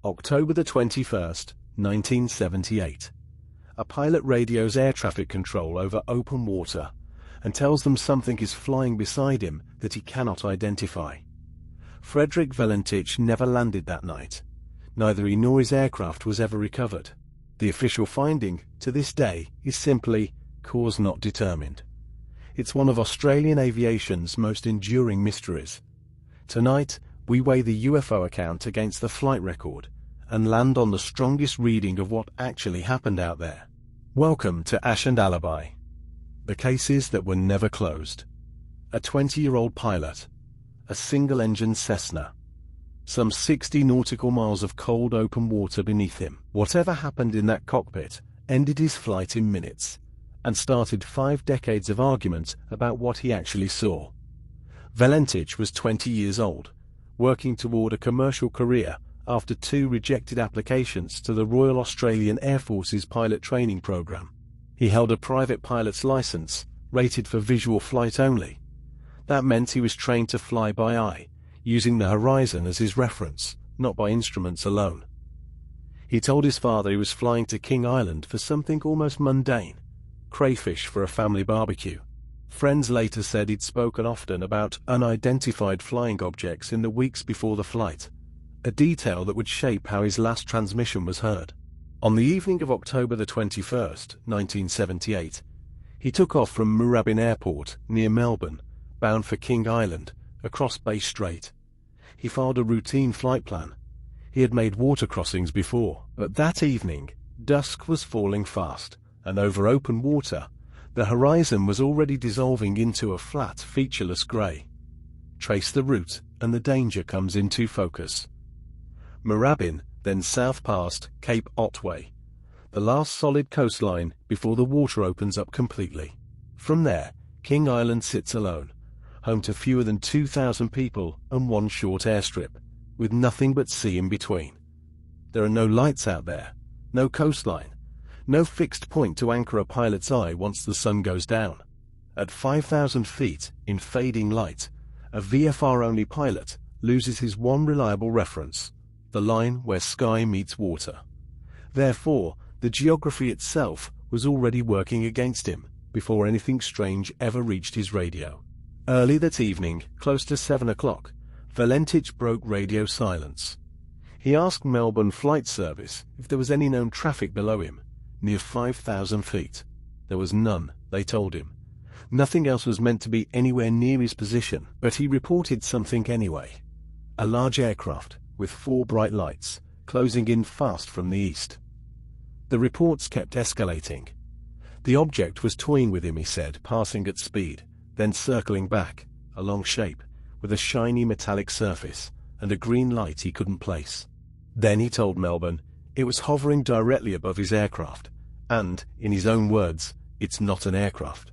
October the 21st, 1978. A pilot radios air traffic control over open water and tells them something is flying beside him that he cannot identify. Frederick Valentich never landed that night. Neither he nor his aircraft was ever recovered. The official finding, to this day, is simply cause not determined. It's one of Australian aviation's most enduring mysteries. Tonight, we weigh the UFO account against the flight record and land on the strongest reading of what actually happened out there. Welcome to Ash and Alibi. The cases that were never closed. A 20-year-old pilot. A single-engine Cessna. Some 60 nautical miles of cold open water beneath him. Whatever happened in that cockpit ended his flight in minutes and started 5 decades of argument about what he actually saw. Valentich was 20 years old, working toward a commercial career after 2 rejected applications to the Royal Australian Air Force's pilot training program. He held a private pilot's license, rated for visual flight only. That meant he was trained to fly by eye, using the horizon as his reference, not by instruments alone. He told his father he was flying to King Island for something almost mundane, crayfish for a family barbecue. Friends later said he'd spoken often about unidentified flying objects in the weeks before the flight, a detail that would shape how his last transmission was heard. On the evening of October the 21st, 1978, he took off from Moorabbin Airport near Melbourne, bound for King Island, across Bass Strait. He filed a routine flight plan. He had made water crossings before, but that evening, dusk was falling fast, and over open water, the horizon was already dissolving into a flat, featureless grey. Trace the route, and the danger comes into focus. Moorabbin, then south past Cape Otway, the last solid coastline before the water opens up completely. From there, King Island sits alone, home to fewer than 2,000 people and one short airstrip, with nothing but sea in between. There are no lights out there, no coastline, no fixed point to anchor a pilot's eye once the sun goes down. At 5,000 feet, in fading light, a VFR-only pilot loses his one reliable reference, the line where sky meets water. Therefore, the geography itself was already working against him before anything strange ever reached his radio. Early that evening, close to 7 o'clock, Valentich broke radio silence. He asked Melbourne Flight Service if there was any known traffic below him, near 5,000 feet. There was none, they told him. Nothing else was meant to be anywhere near his position, but he reported something anyway. A large aircraft, with 4 bright lights, closing in fast from the east. The reports kept escalating. The object was toying with him, he said, passing at speed, then circling back, a long shape, with a shiny metallic surface, and a green light he couldn't place. Then he told Melbourne it was hovering directly above his aircraft, and, in his own words, it's not an aircraft.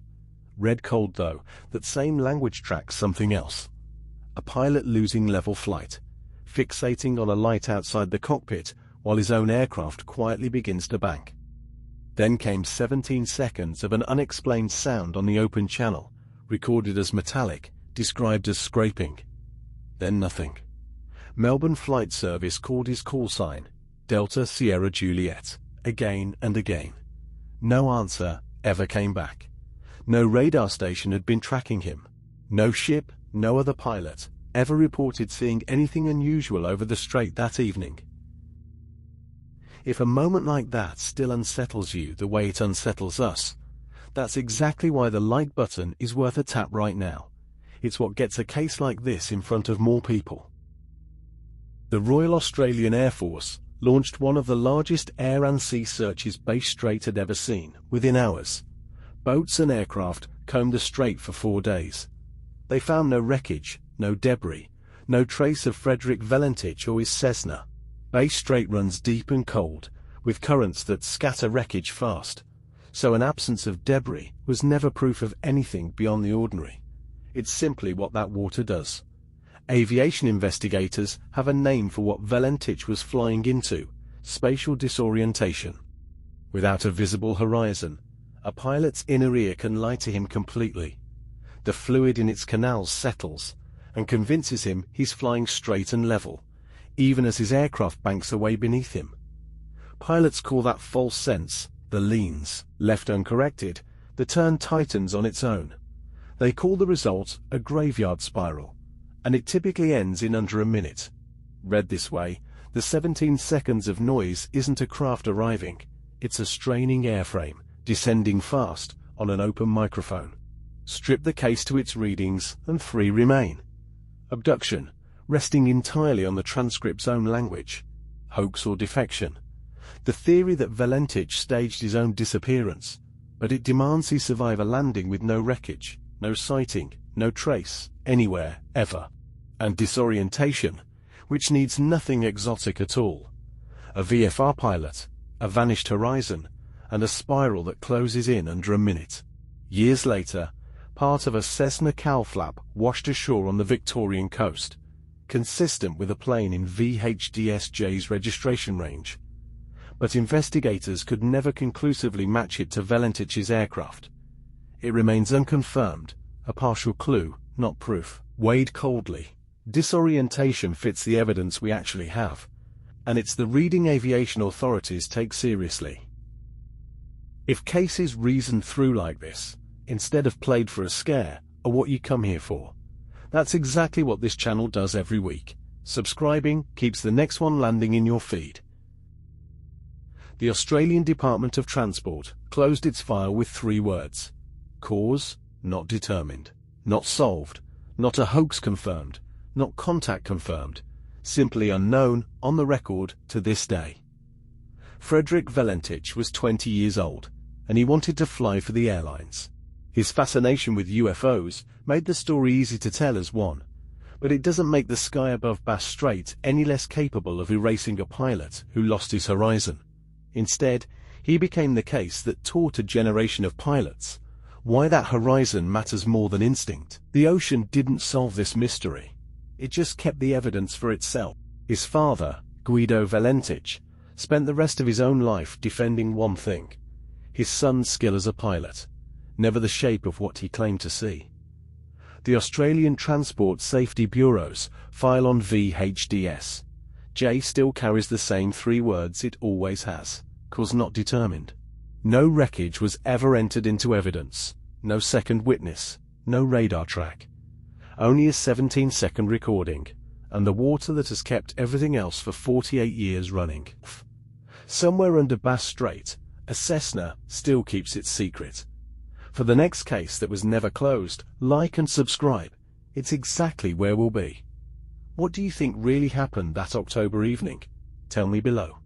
Red cold, though, that same language tracks something else. A pilot losing level flight, fixating on a light outside the cockpit while his own aircraft quietly begins to bank. Then came 17 seconds of an unexplained sound on the open channel, recorded as metallic, described as scraping. Then nothing. Melbourne Flight Service called his call sign, Delta Sierra Juliet, again and again. No answer ever came back. No radar station had been tracking him. No ship, no other pilot, ever reported seeing anything unusual over the strait that evening. If a moment like that still unsettles you the way it unsettles us, that's exactly why the like button is worth a tap right now. It's what gets a case like this in front of more people. The Royal Australian Air Force launched one of the largest air and sea searches Bass Strait had ever seen, within hours. Boats and aircraft combed the strait for 4 days. They found no wreckage, no debris, no trace of Frederick Valentich or his Cessna. Bass Strait runs deep and cold, with currents that scatter wreckage fast, so an absence of debris was never proof of anything beyond the ordinary. It's simply what that water does. Aviation investigators have a name for what Valentich was flying into: spatial disorientation. Without a visible horizon, a pilot's inner ear can lie to him completely. The fluid in its canals settles and convinces him he's flying straight and level, even as his aircraft banks away beneath him. Pilots call that false sense the leans. Left uncorrected, the turn tightens on its own. They call the result a graveyard spiral, and it typically ends in under a minute. Read this way, the 17 seconds of noise isn't a craft arriving, it's a straining airframe, descending fast on an open microphone. Strip the case to its readings, and 3 remain. Abduction, resting entirely on the transcript's own language. Hoax or defection. The theory that Valentich staged his own disappearance, but it demands he survive a landing with no wreckage, no sighting, no trace, anywhere, ever. And disorientation, which needs nothing exotic at all. A VFR pilot, a vanished horizon, and a spiral that closes in under a minute. Years later, part of a Cessna cowl flap washed ashore on the Victorian coast, consistent with a plane in vh-dsj's registration range. But investigators could never conclusively match it to Valentich's aircraft. It remains unconfirmed, a partial clue, not proof. Weighed coldly, disorientation fits the evidence we actually have, and it's the reading aviation authorities take seriously. If cases reasoned through like this, instead of played for a scare, are what you come here for. That's exactly what this channel does every week. Subscribing keeps the next one landing in your feed. The Australian Department of Transport closed its file with 3 words. Cause, not determined. Not solved. Not a hoax confirmed. Not contact confirmed. Simply unknown, on the record, to this day. Frederick Valentich was 20 years old, and he wanted to fly for the airlines. His fascination with UFOs made the story easy to tell as one, but it doesn't make the sky above Bass Strait any less capable of erasing a pilot who lost his horizon. Instead, he became the case that taught a generation of pilots why that horizon matters more than instinct. The ocean didn't solve this mystery. It just kept the evidence for itself. His father, Guido Valentich, spent the rest of his own life defending one thing: his son's skill as a pilot, never the shape of what he claimed to see. The Australian Transport Safety Bureau's file on vh-dsj still carries the same 3 words it always has: cause not determined. No wreckage was ever entered into evidence, no second witness, no radar track. Only a 17-second recording, and the water that has kept everything else for 48 years running. Somewhere under Bass Strait, a Cessna still keeps its secret. For the next case that was never closed, like and subscribe. It's exactly where we'll be. What do you think really happened that October evening? Tell me below.